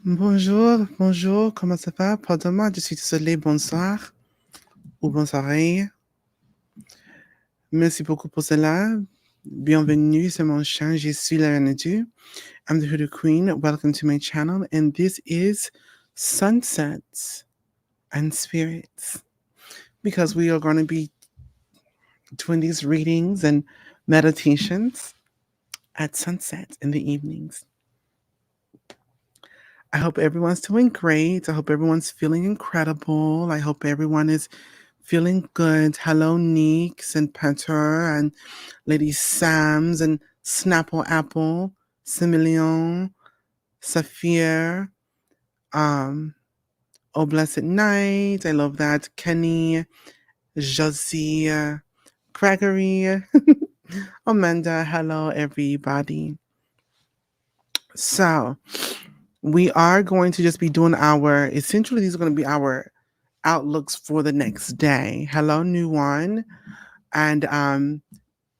Bonjour, bonjour, comment ça va? Pardonne-moi, je suis désolée, bonsoir ou bonne soirée. Merci beaucoup pour cela. Bienvenue, c'est mon chien, je suis la reine du. I'm the Hoodoo Queen. Welcome to my channel, and this is Sunsets and Spirits. Because we are going to be doing these readings and meditations at sunset in the evenings. I hope everyone's doing great. I hope everyone's feeling incredible. I hope everyone is feeling good. Hello, Neeks and Petter and Lady Sams and Snapple Apple, Similion, Saphir, Oh Blessed Night. I love that. Kenny, Josie, Gregory, Amanda. Hello, everybody. So, we are going to just be doing essentially, these are going to be our outlooks for the next day. Hello, new one. And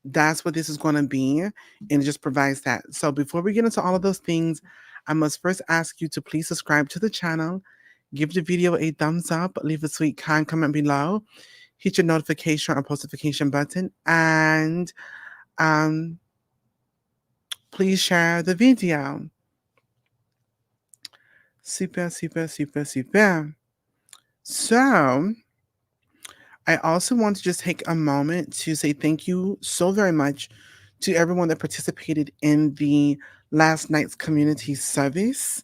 that's what this is going to be. And it just provides that. So before we get into all of those things, I must first ask you to please subscribe to the channel, give the video a thumbs up, leave a sweet kind comment below, hit your notification or postification button, and please share the video. Super, super, super, super. So I also want to just take a moment to say thank you so very much to everyone that participated in the last night's community service.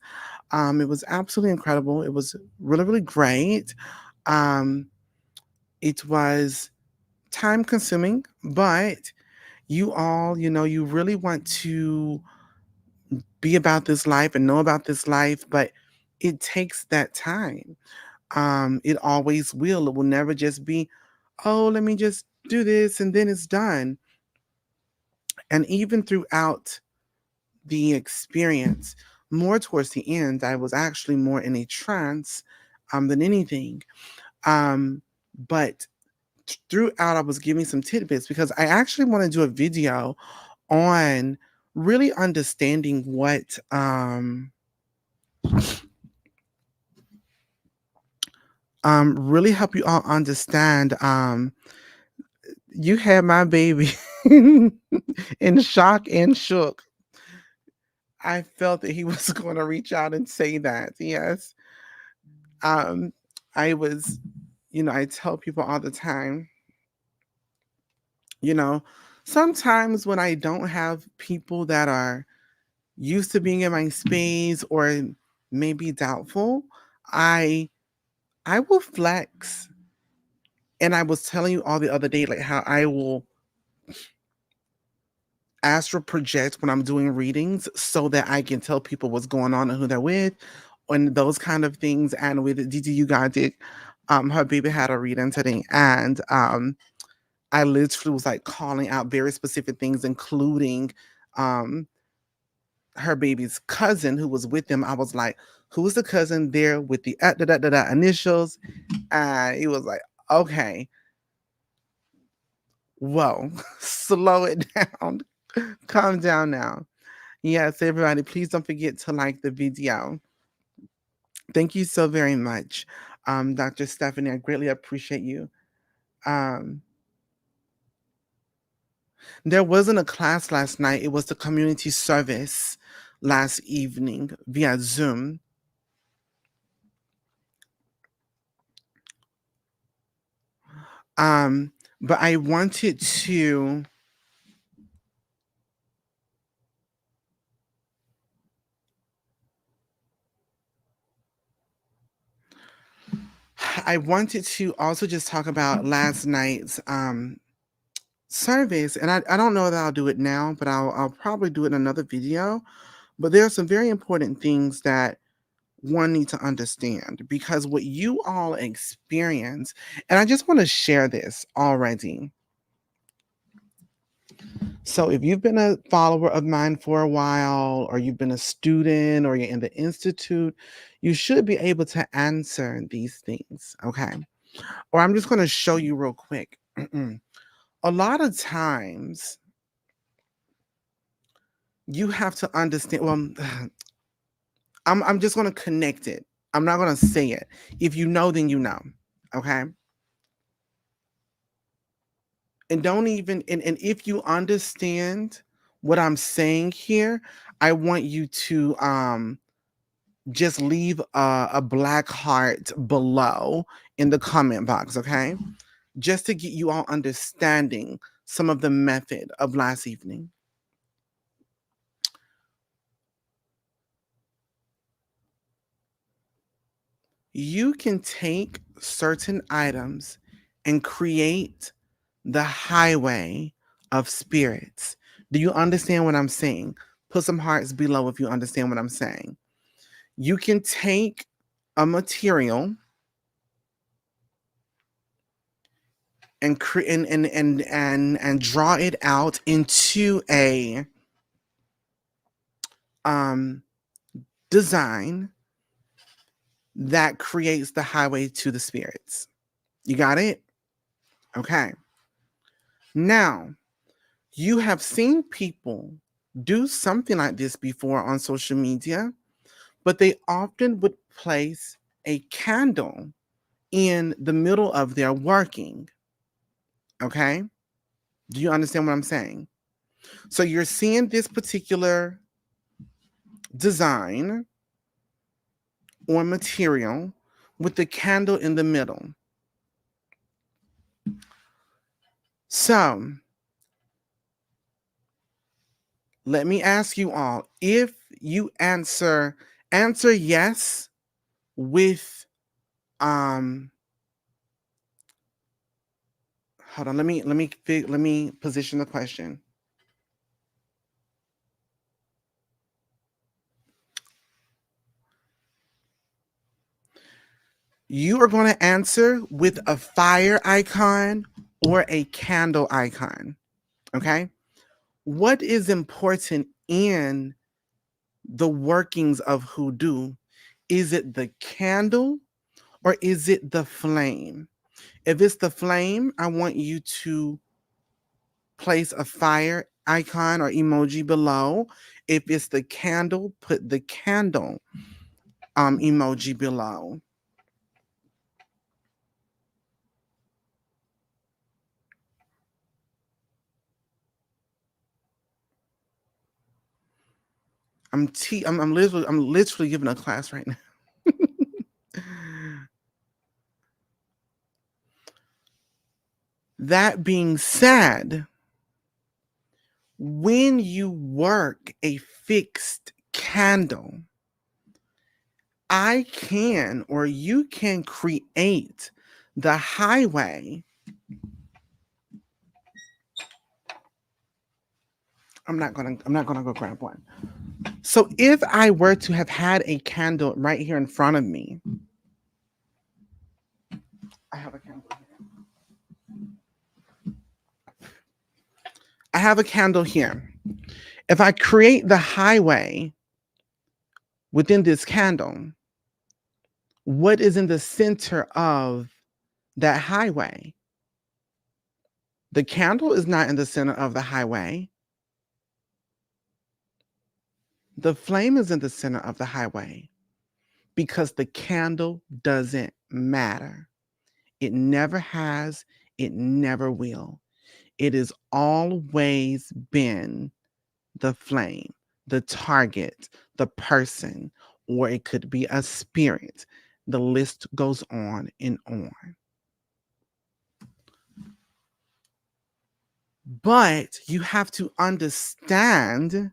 It was absolutely incredible. It was really, really great. It was time consuming, but you all, you really want to be about this life and know about this life, but it takes that time. It always will. It will never just be, oh, let me just do this and then it's done. And even throughout the experience, more towards the end, I was actually more in a trance than anything. But throughout, I was giving some tidbits because I actually want to do a video on really understanding what really help you all understand. You had my baby in shock and shook. I felt that he was going to reach out and say that. Yes. Um, I was, I tell people all the time, you know, sometimes when I don't have people that are used to being in my space or maybe doubtful, I will flex. And I was telling you all the other day, like how I will astral project when I'm doing readings so that I can tell people what's going on and who they're with and those kind of things. And with DDU Godik, her baby had a reading today, and I literally was like calling out very specific things, including her baby's cousin who was with them. I was like, who's the cousin there with the initials? And he was like, okay, whoa, slow it down. Calm down now. Yes, everybody, please don't forget to like the video. Thank you so very much, Dr. Stephanie. I greatly appreciate you. There wasn't a class last night. It was the community service last evening via Zoom. But I wanted to also just talk about last night's service, and I don't know that I'll do it now, but I'll probably do it in another video. But there are some very important things that one needs to understand, because what you all experience, and I just want to share this already. So if you've been a follower of mine for a while, or you've been a student, or you're in the institute, you should be able to answer these things, okay? Or I'm just going to show you real quick. A lot of times, you have to understand, well, I'm just gonna connect it. I'm not gonna say it. If you know, then you know. Okay. And don't even and if you understand what I'm saying here, I want you to just leave a black heart below in the comment box, okay? Just to get you all understanding some of the method of last evening. You can take certain items and create the highway of spirits. Do you understand what I'm saying? Put some hearts below if you understand what I'm saying. You can take a material and create and draw it out into a um design that creates the highway to the spirits. You got it? Okay. Now, you have seen people do something like this before on social media, but they often would place a candle in the middle of their working. Okay? Do you understand what I'm saying? So you're seeing this particular design or material with the candle in the middle. So let me ask you all, if you answer yes with hold on, let me position the question. You are going to answer with a fire icon or a candle icon. Okay? What is important in the workings of hoodoo? Is it the candle or is it the flame? If it's the flame, I want you to place a fire icon or emoji below. If it's the candle, put the candle emoji below. I'm literally giving a class right now. That being said, when you work a fixed candle, I can or you can create the highway. I'm not gonna go grab one. So if I were to have had a candle right here in front of me, I have a candle here. I have a candle here. If I create the highway within this candle, what is in the center of that highway? The candle is not in the center of the highway. The flame is in the center of the highway because the candle doesn't matter. It never has, it never will. It has always been the flame, the target, the person, or it could be a spirit. The list goes on and on. But you have to understand,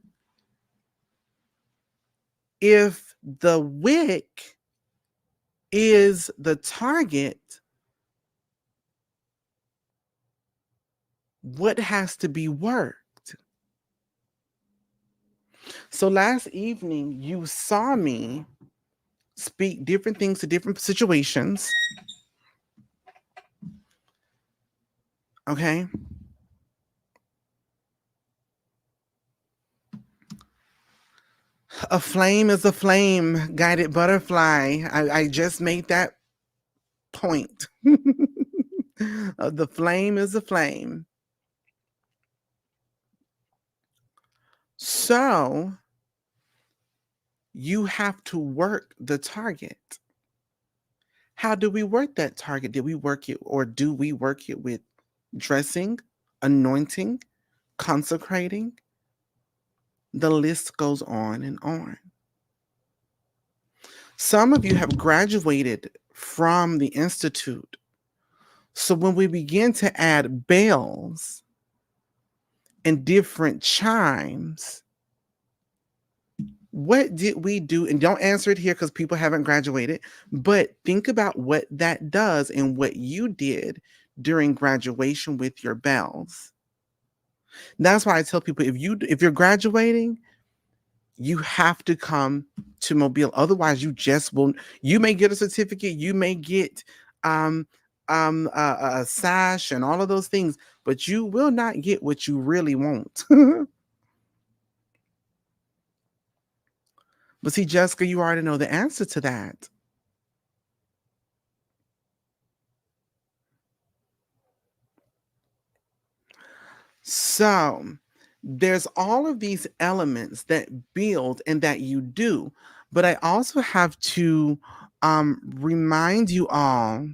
if the wick is the target, what has to be worked? So last evening, you saw me speak different things to different situations. Okay. A flame is a flame, guided butterfly. I just made that point. The flame is a flame. So you have to work the target. How do we work that target? Did we work it, or do we work it with dressing, anointing, consecrating? The list goes on and on. Some of you have graduated from the Institute. So when we begin to add bells and different chimes, what did we do? And don't answer it here because people haven't graduated, but think about what that does and what you did during graduation with your bells. That's why I tell people, if you're graduating, you have to come to Mobile. Otherwise, you just won't. You may get a certificate, you may get um a sash and all of those things, but you will not get what you really want. But see, Jessica, you already know the answer to that. So there's all of these elements that build and that you do, but I also have to remind you all,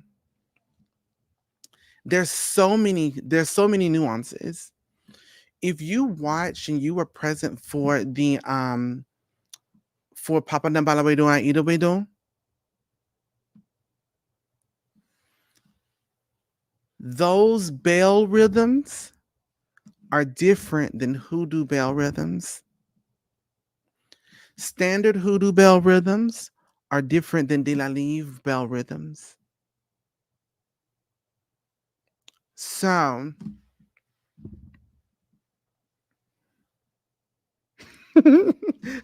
there's so many nuances. If you watch and you were present for the for Papa Nambalawedo and Idowedo, those bell rhythms are different than hoodoo bell rhythms. Standard hoodoo bell rhythms are different than de la Livre bell rhythms. So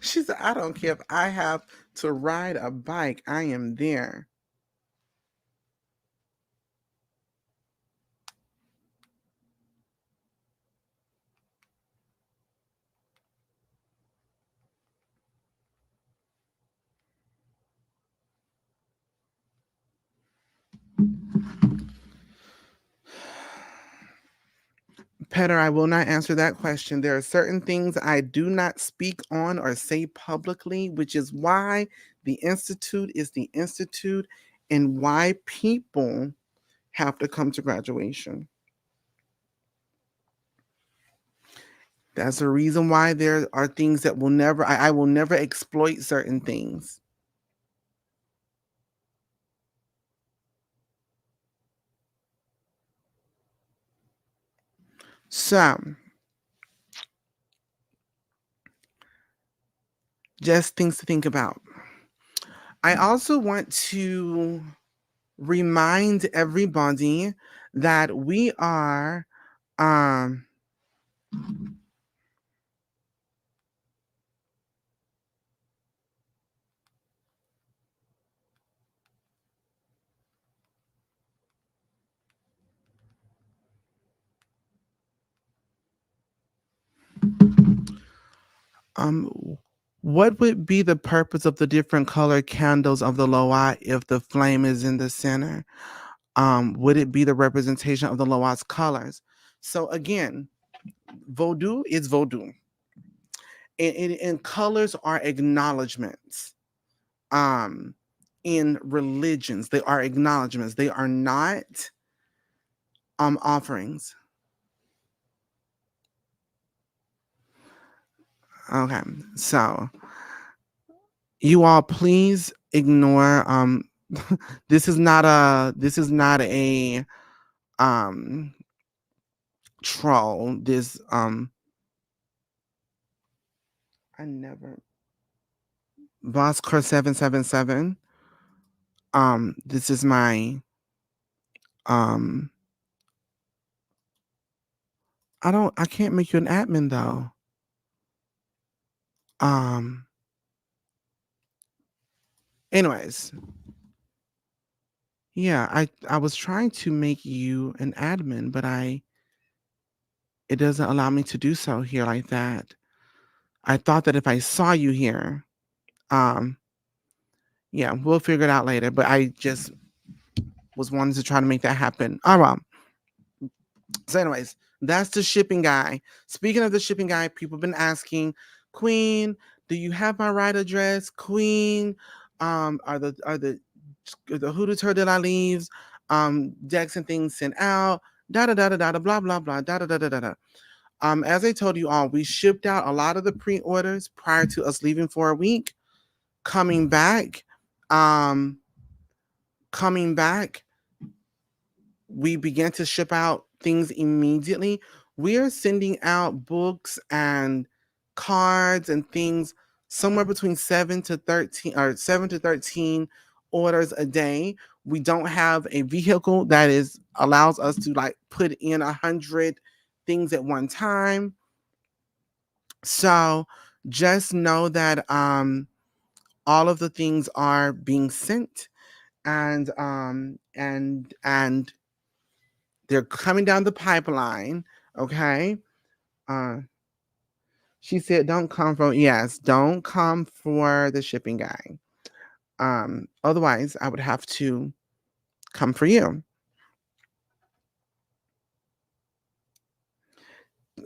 she said, I don't care if I have to ride a bike, I am there. Petter, I will not answer that question. There are certain things I do not speak on or say publicly, which is why the Institute is the Institute and why people have to come to graduation. That's the reason why there are things that I will never exploit certain things. So, just things to think about. I also want to remind everybody that we are um what would be the purpose of the different color candles of the Loa if the flame is in the center? Would it be the representation of the Loa's colors? So again, Vodou is Vodou. And colors are acknowledgments. In religions, they are acknowledgments. They are not offerings. Okay, so you all please ignore this is not a troll. This I never Boss Core 777. This is my um I can't make you an admin though. Um anyways, yeah, I was trying to make you an admin, but it doesn't allow me to do so here like that. I thought that if I saw you here, um yeah, we'll figure it out later, but I just was wanting to try to make that happen. All right. So anyways, that's the shipping guy. Speaking of the shipping guy, people have been asking, Queen, do you have my right address? Queen, are the Hoodoo Tour de la Leaves decks and things sent out? Da da da da da blah blah blah da da da da da. As I told you all, we shipped out a lot of the pre-orders prior to us leaving for a week. Coming back, um, coming back, we began to ship out things immediately. We are sending out books and cards and things somewhere between 7 to 13 orders a day. We don't have a vehicle that is allows us to like put in 100 things at one time. So just know that all of the things are being sent, and they're coming down the pipeline. Okay. Uh, she said, "Don't come for yes, don't come for the shipping guy. Otherwise, I would have to come for you.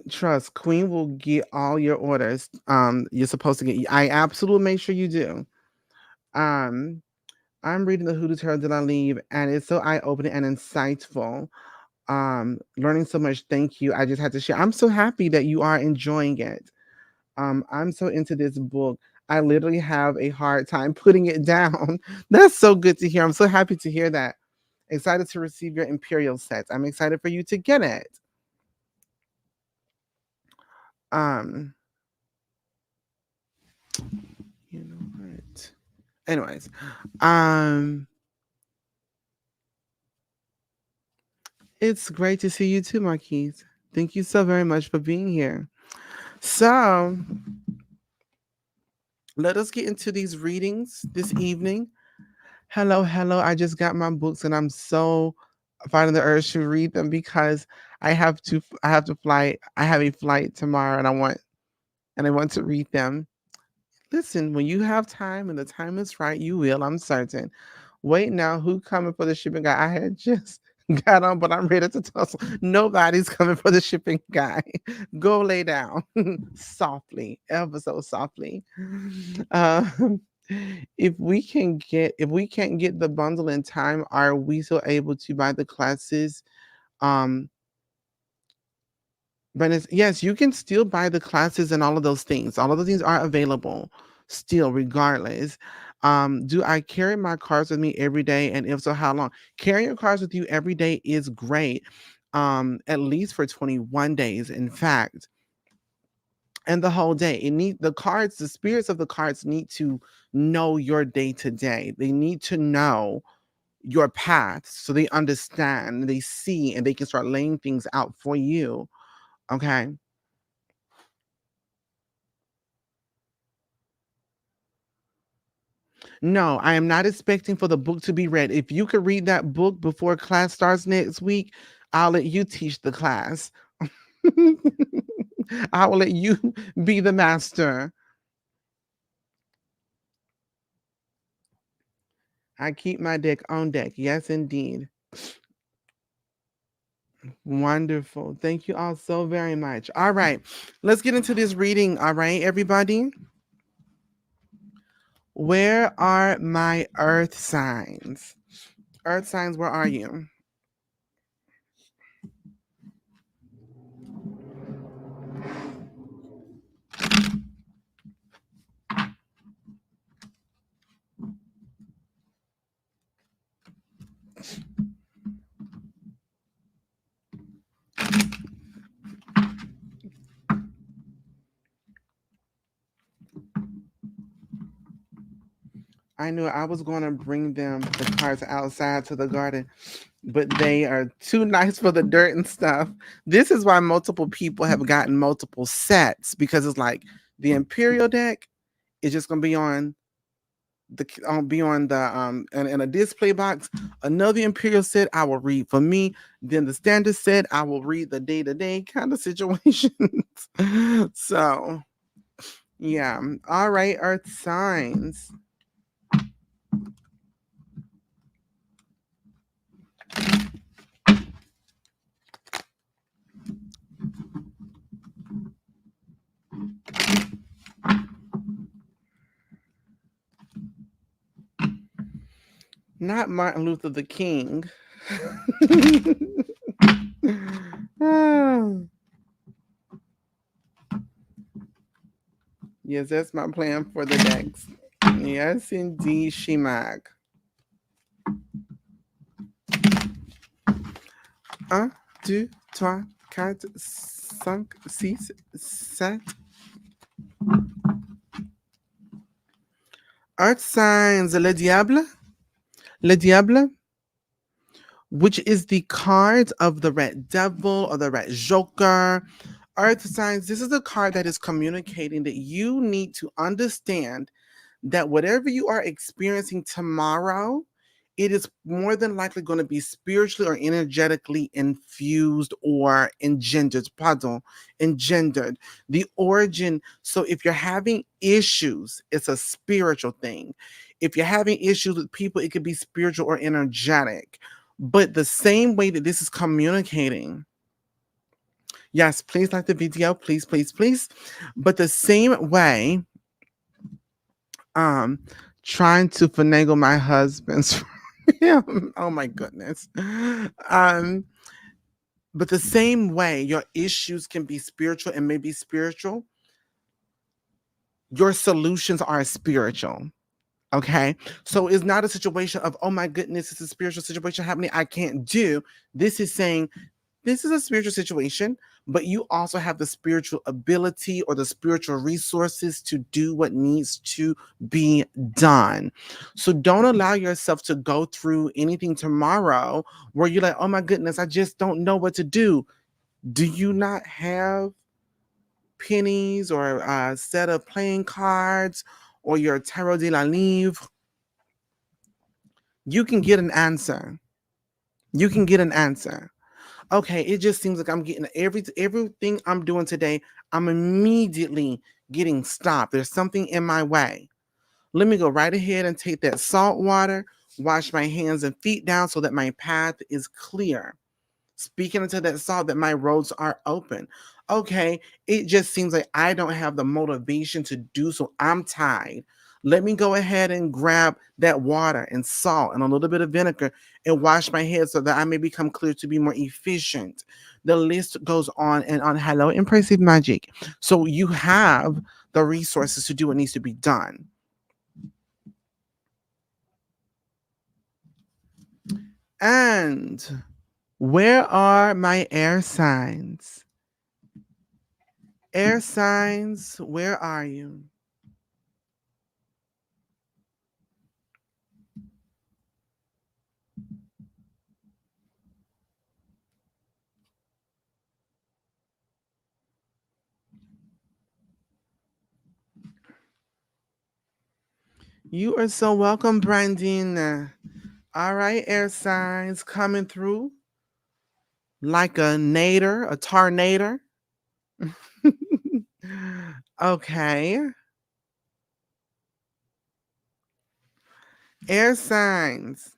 Trust, Queen will get all your orders. You're supposed to get. I absolutely make sure you do. Um, I'm reading the Hoodoo Tarot de la Leave, and it's so eye-opening and insightful. Learning so much. Thank you. I just had to share. I'm so happy that you are enjoying it. I'm so into this book. I literally have a hard time putting it down. That's so good to hear. I'm so happy to hear that. Excited to receive your Imperial sets. I'm excited for you to get it. Um, you know what? Anyways, it's great to see you too, Marquise. Thank you so very much for being here. So, let us get into these readings this evening. Hello, hello. I just got my books and I'm so finding the urge to read them because I have to fly. I have a flight tomorrow and I want to read them. Listen, when you have time and the time is right, you will, I'm certain. Wait now, who coming for the shipping guy? I had just got on, but I'm ready to tussle. Nobody's coming for the shipping guy. Go lay down softly, ever so softly. Um, if we can't get the bundle in time, are we still able to buy the classes? Um, but yes, you can still buy the classes and all of those things. All of those things are available still, regardless. Do I carry my cards with me every day? And if so, how long? Carrying your cards with you every day is great. At least for 21 days, in fact, and the whole day. The spirits of the cards need to know your day to day. They need to know your path so they understand, they see, and they can start laying things out for you. Okay. No, I am not expecting for the book to be read. If you could read that book before class starts next week, I'll let you teach the class. I will let you be the master. I keep my deck on deck. Yes, indeed. Wonderful. Thank you all so very much. All right, let's get into this reading. All right, everybody. Where are my earth signs? Earth signs, where are you? I knew I was going to bring them the cards outside to the garden, but they are too nice for the dirt and stuff. This is why multiple people have gotten multiple sets, because it's like the Imperial deck is just going to be on in a display box. Another Imperial set I will read for me. Then the standard set I will read the day-to-day kind of situations. So yeah. All right, earth signs. Not Martin Luther the King. Ah, yes, that's my plan for the next. Yes, indeed, Shimag. 1, 2, 3, 4, 5, 6, 7. Earth signs, Le Diable. Le Diable, which is the card of the red devil or the red joker. Earth signs, this is a card that is communicating that you need to understand that whatever you are experiencing tomorrow, it is more than likely going to be spiritually or energetically infused or engendered. Pardon, engendered. The origin. So if you're having issues, it's a spiritual thing. If you're having issues with people, it could be spiritual or energetic. But the same way that this is communicating, yes, please like the video, please, please, please. But the same way, um, trying to finagle my husband's him. Oh my goodness. Um, but the same way your issues can be spiritual and may be spiritual, your solutions are spiritual. Okay. So it's not a situation of, oh my goodness, it's a spiritual situation happening. I can't do. This is saying, this is a spiritual situation, but you also have the spiritual ability or the spiritual resources to do what needs to be done. So don't allow yourself to go through anything tomorrow where you're like, oh my goodness, I just don't know what to do. Do you not have pennies or a set of playing cards or your tarot de la livre? You can get an answer. You can get an answer. Okay, it just seems like I'm getting everything I'm doing today, I'm immediately getting stopped. There's something in my way. Let me go right ahead and take that salt water, wash my hands and feet down so that my path is clear. Speaking into that salt that my roads are open. Okay, it just seems like I don't have the motivation to do so. I'm tired. Let me go ahead and grab that water and salt and a little bit of vinegar and wash my head so that I may become clear to be more efficient. The list goes on and on. Hello, impressive magic. So you have the resources to do what needs to be done. And where are my air signs? Air signs, where are you? You are so welcome, Brandine. All right, air signs coming through like a nader, a tornado. Okay. Air signs.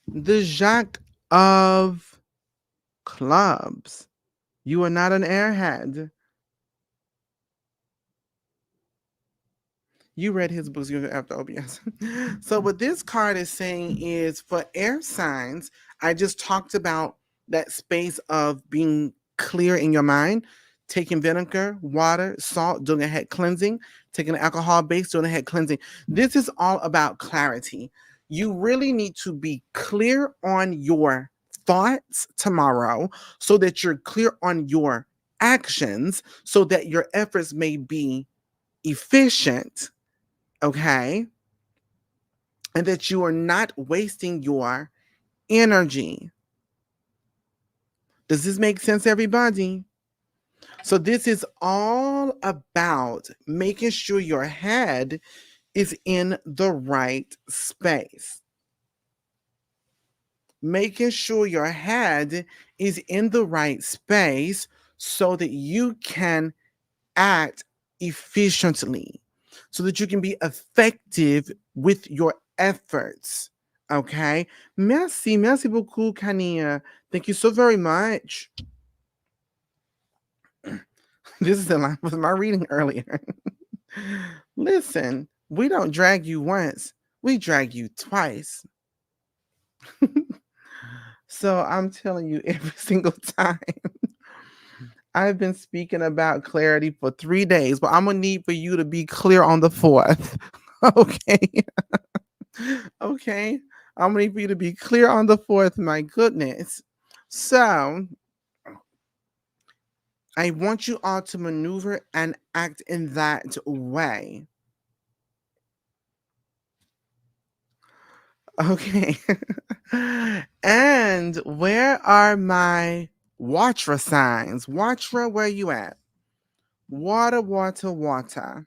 The Jack of Clubs. You are not an airhead. You read his books after OBS. So what this card is saying is for air signs, I just talked about that space of being clear in your mind, taking vinegar, water, salt, doing a head cleansing, taking an alcohol base, doing a head cleansing. This is all about clarity. You really need to be clear on your thoughts tomorrow so that you're clear on your actions so that your efforts may be efficient, okay? And that you are not wasting your energy. Does this make sense, everybody? So, this is all about making sure your head is in the right space. Making sure your head is in the right space so that you can act efficiently, so that you can be effective with your efforts. Okay. Merci beaucoup, Kania. Thank you so very much. This is in line with my reading earlier. Listen, we don't drag you once, we drag you twice. So I'm telling you, every single time I've been speaking about clarity for 3 days, but I'm gonna need for you to be clear on the fourth. Okay. Okay. I'm gonna need for you to be clear on the fourth. My goodness. So I want you all to maneuver and act in that way. Okay. And where are my Watra signs? Watra, where you at? Water, water, water.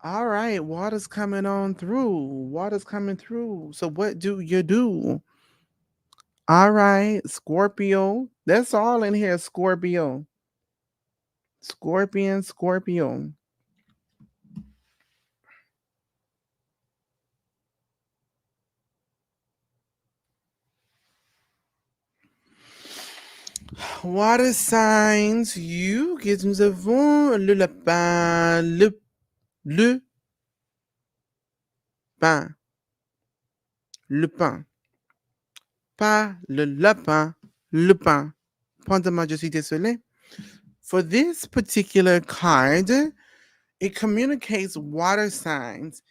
All right, water's coming on through. Water's coming through. So what do you do? All right, Scorpio. That's all in here, Scorpio. Scorpion, Scorpio. Water signs, you, que nous avons le lapin, le pain, le pain. Pas le lapin, le pain. Pardon-moi, je suis désolé. For this particular card, it communicates water signs.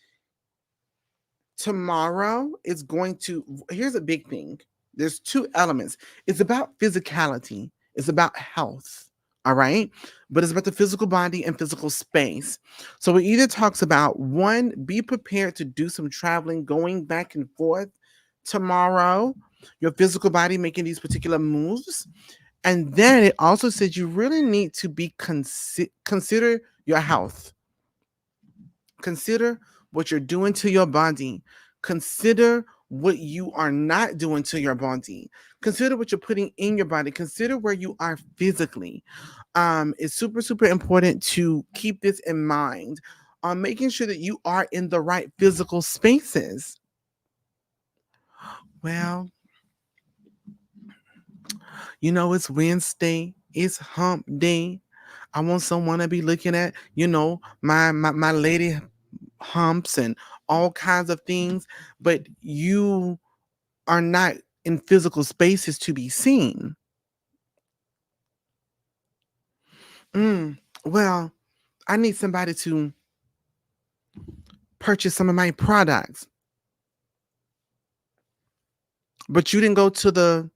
Tomorrow is going to, here's a big thing. There's two elements. It's about physicality, it's about health. All right. But it's about the physical body and physical space. So it either talks about one, be prepared to do some traveling, going back and forth tomorrow, your physical body making these particular moves. And then it also says you really need to be consider your health. Consider what you're doing to your body. Consider what you are not doing to your body. Consider what you're putting in your body. Consider where you are physically. It's super, super important to keep this in mind on making sure that you are in the right physical spaces. Well, it's Wednesday, it's hump day. I want someone to be looking at, my lady humps and all kinds of things, but you are not in physical spaces to be seen. Well, I need somebody to purchase some of my products, but you didn't go to the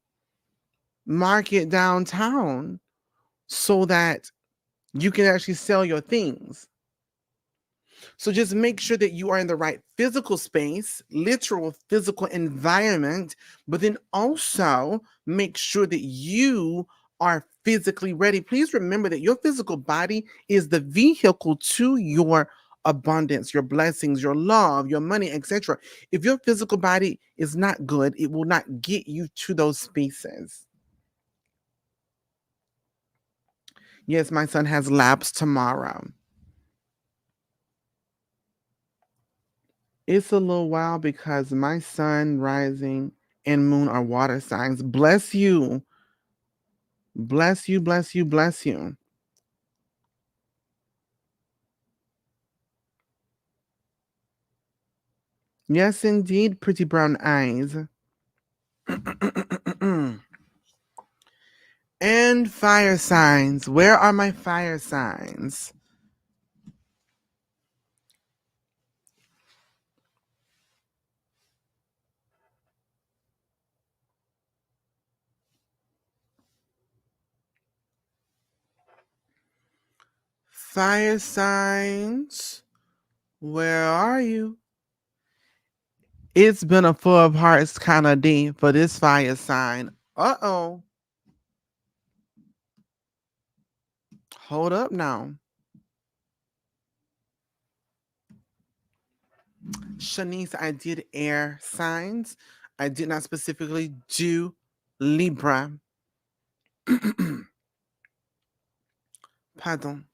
market downtown so that you can actually sell your things. So just make sure that you are in the right physical space, literal physical environment, but then also make sure that you are physically ready. Please remember that your physical body is the vehicle to your abundance, your blessings, your love, your money, etc. If your physical body is not good, it will not get you to those spaces. Yes, my son has labs tomorrow. It's a little while because my sun, rising, and moon are water signs. Bless you. Bless you, bless you, bless you. Yes, indeed, pretty brown eyes. And fire signs. Where are my fire signs? Fire signs. Where are you? It's been a four of hearts kind of day for this fire sign. Uh-oh. Hold up now. Shanice, I did air signs. I did not specifically do Libra. Pardon.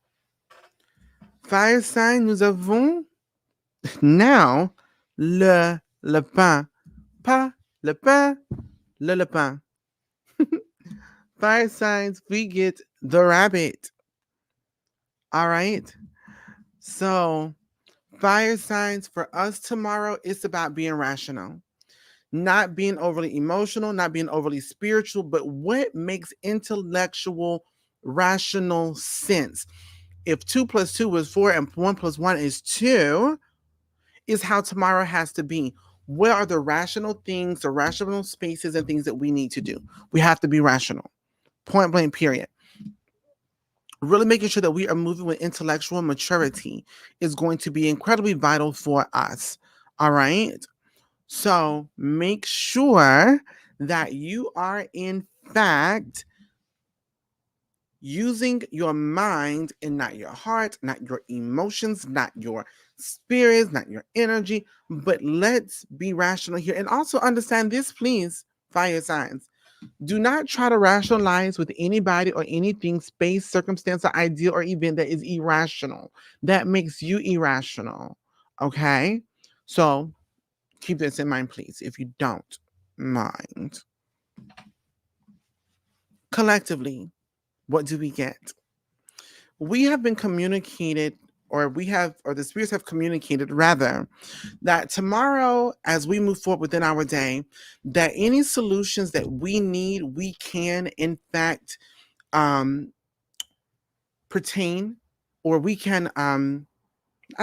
Fire sign, nous avons now le pain. Pas le pain, le pain. Fire signs, we get the rabbit. All right. So, fire signs for us tomorrow, it's about being rational, not being overly emotional, not being overly spiritual, but what makes intellectual, rational sense. If 2 plus 2 is 4 and 1 plus 1 is 2, is how tomorrow has to be. What are the rational things, the rational spaces and things that we need to do? We have to be rational. Point blank, period. Really making sure that we are moving with intellectual maturity is going to be incredibly vital for us. All right. So make sure that you are, in fact, using your mind and not your heart, not your emotions, not your spirits, not your energy, but let's be rational here. And also understand this, please, fire signs. Do not try to rationalize with anybody or anything, space, circumstance, or idea or event that is irrational. That makes you irrational. Okay? So keep this in mind, please, if you don't mind. Collectively, what do we get? We have been communicated, or the spirits have communicated rather, that tomorrow, as we move forward within our day, that any solutions that we need, we can, in fact, um, pertain, or we can, I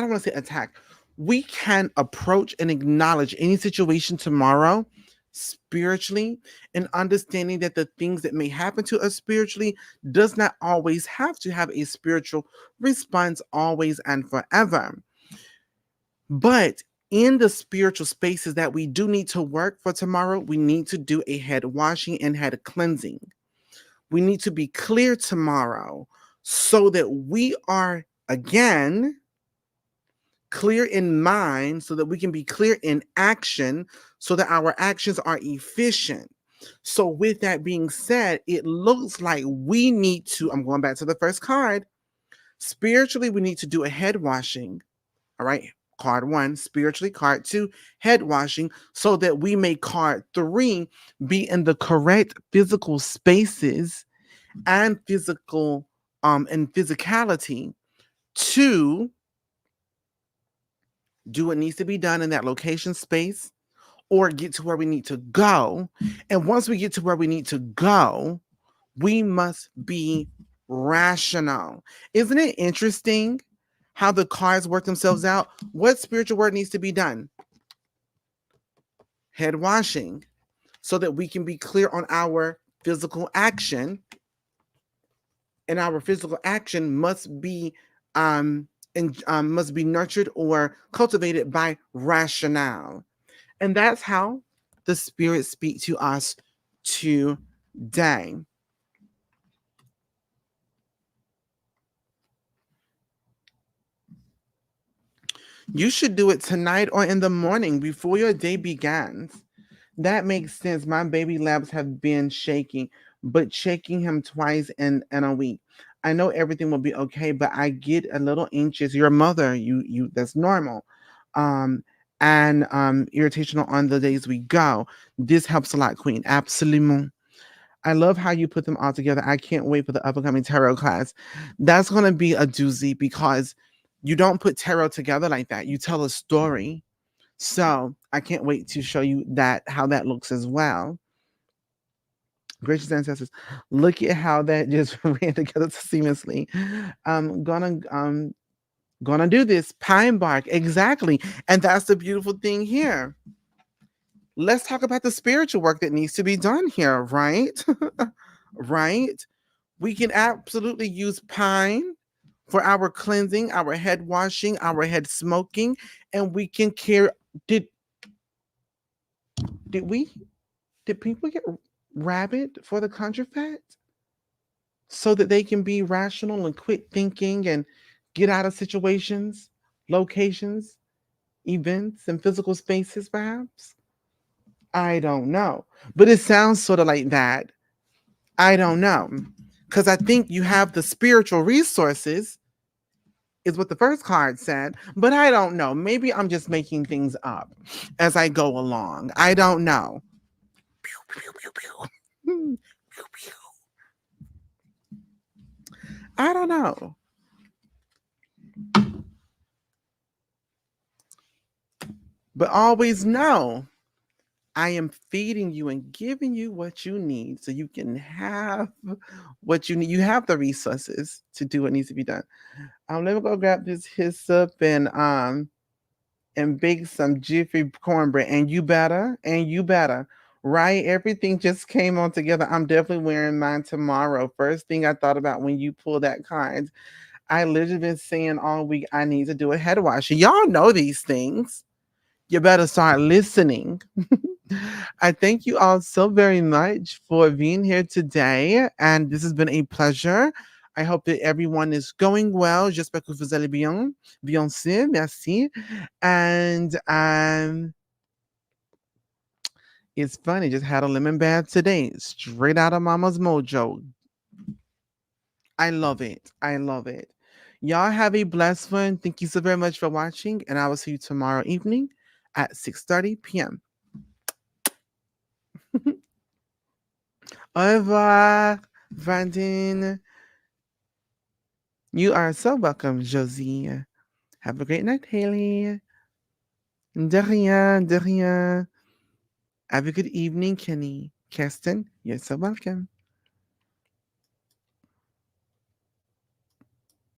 don't want to say attack, we can approach and acknowledge any situation tomorrow spiritually, and understanding that the things that may happen to us spiritually does not always have to have a spiritual response always and forever. But in the spiritual spaces that we do need to work for tomorrow, we need to do a head washing and head cleansing. We need to be clear tomorrow so that we are, again, clear in mind, so that we can be clear in action, so that our actions are efficient. So, with that being said, it looks like we need to, I'm going back to the first card. Spiritually, we need to do a head washing. All right. Card 1, spiritually. Card 2, head washing, so that we may, card 3, be in the correct physical spaces and physical and physicality to do what needs to be done in that location space, or get to where we need to go. And once we get to where we need to go, we must be rational. Isn't it interesting how the cards work themselves out? What spiritual work needs to be done? Head washing, so that we can be clear on our physical action. And our physical action must be must be nurtured or cultivated by rationale. And that's how the spirits speak to us today. You should do it tonight or in the morning before your day begins. That makes sense. My baby labs have been shaking, but shaking him twice in a week. I know everything will be okay, but I get a little anxious. Your mother, you that's normal. Um and irritational on the days we go. This helps a lot, Queen. Absolutely. I love how you put them all together. I can't wait for the upcoming tarot class. That's going to be a doozy because you don't put tarot together like that. You tell a story. So I can't wait to show you that, how that looks as well. Gracious ancestors, look at how that just ran together seamlessly. I'm gonna do this pine bark, exactly, and that's the beautiful thing here. Let's talk about the spiritual work that needs to be done here, right? Right? We can absolutely use pine for our cleansing, our head washing, our head smoking, and we can carry. Did did we did people get rabbit for the contrafat so that they can be rational and quit thinking and get out of situations, locations, events, and physical spaces, perhaps? I don't know, but it sounds sort of like that. I don't know, because I think you have the spiritual resources is what the first card said, but I don't know. Maybe I'm just making things up as I go along. I don't know. Pew, pew, pew, pew. Pew, pew. I don't know. But always know I am feeding you and giving you what you need so you can have what you need. You have the resources to do what needs to be done. Let me go grab this hyssop and bake some jiffy cornbread. And you better. Right? Everything just came on together. I'm definitely wearing mine tomorrow. First thing I thought about when you pull that card, I literally been saying all week I need to do a head wash. Y'all know these things. You better start listening. I thank you all so very much for being here today. And this has been a pleasure. I hope that everyone is going well. J'espère que vous allez bien. Bien sûr, merci. And it's funny, just had a lemon bath today, straight out of Mama's Mojo. I love it. I love it. Y'all have a blessed one. Thank you so very much for watching, and I will see you tomorrow evening at 6:30 p.m. Au revoir, Vandine. You are so welcome, Josie. Have a great night, Haley. De rien, de rien. Have a good evening, Kenny. Kirsten, you're so welcome.